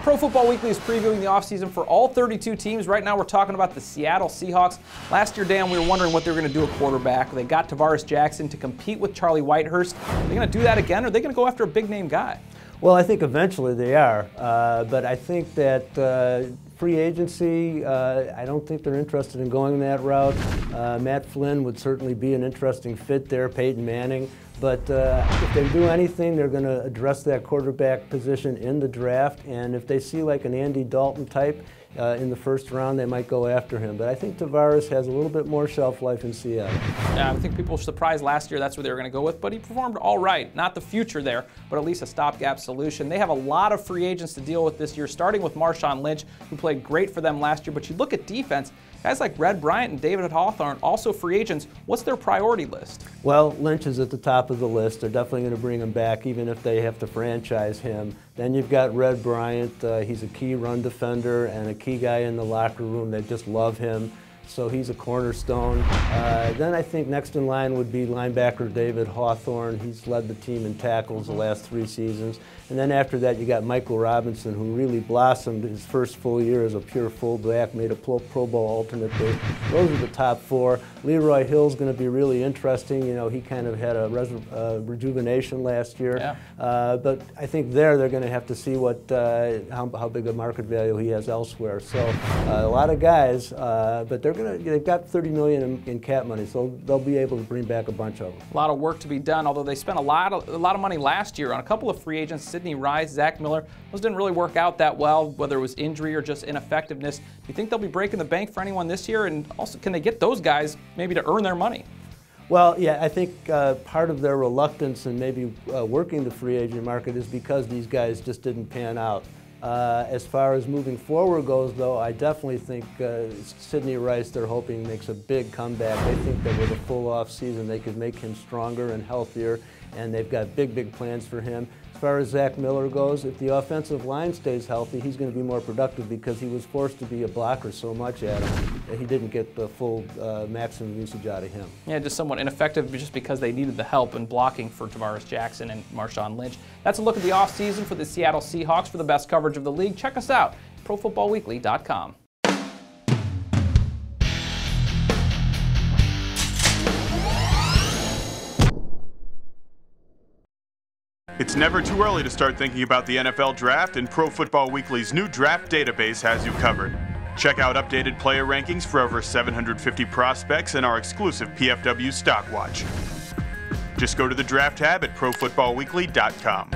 Pro Football Weekly is previewing the offseason for all 32 teams. Right now we're talking about the Seattle Seahawks. Last year, Dan, we were wondering what they were going to do at quarterback. They got Tarvaris Jackson to compete with Charlie Whitehurst. Are they going to do that again, or are they going to go after a big-name guy? Well, I think eventually they are, but I think that free agency, I don't think they're interested in going that route. Matt Flynn would certainly be an interesting fit there, Peyton Manning. But if they do anything, they're going to address that quarterback position in the draft. And if they see like an Andy Dalton type in the first round, they might go after him. But I think Tarvaris has a little bit more shelf life in Seattle. Yeah, I think people were surprised last year that's where they were going to go with, but he performed all right. Not the future there, but at least a stopgap solution. They have a lot of free agents to deal with this year, starting with Marshawn Lynch, who played great for them last year. But you look at defense, guys like Red Bryant and David Hawthorne, also free agents. What's their priority list? Well, Lynch is at the top of the list. They're definitely going to bring him back, even if they have to franchise him. Then you've got Red Bryant. He's a key run defender and a key guy in the locker room. They just love him. So he's a cornerstone. Then I think next in line would be linebacker David Hawthorne. He's led the team in tackles the last 3 seasons. And then after that, you got Michael Robinson, who really blossomed his first full year as a pure fullback, made a Pro Bowl alternate. Those are the top 4. Leroy Hill's going to be really interesting. You know, he kind of had a rejuvenation last year. Yeah. But I think they're going to have to see what how big a market value he has elsewhere. So a lot of guys, but they've got $30 million in cap money, so they'll be able to bring back a bunch of them. A lot of work to be done, although they spent a lot of money last year on a couple of free agents, Sidney Rice, Zack Miller. Those didn't really work out that well, whether it was injury or just ineffectiveness. Do you think they'll be breaking the bank for anyone this year? And also, can they get those guys maybe to earn their money? Well, yeah, I think part of their reluctance in maybe working the free agent market is because these guys just didn't pan out. As far as moving forward goes, though, I definitely think Sidney Rice, they're hoping, makes a big comeback. They think that with a full off season, they could make him stronger and healthier, and they've got big plans for him. As far as Zack Miller goes, if the offensive line stays healthy, he's going to be more productive because he was forced to be a blocker so much at him that he didn't get the full maximum usage out of him. Yeah, just somewhat ineffective just because they needed the help in blocking for Tarvaris Jackson and Marshawn Lynch. That's a look at the offseason for the Seattle Seahawks. For the best coverage of the league, check us out at ProFootballWeekly.com. It's never too early to start thinking about the NFL Draft, and Pro Football Weekly's new draft database has you covered. Check out updated player rankings for over 750 prospects and our exclusive PFW Stock Watch. Just go to the Draft tab at ProFootballWeekly.com.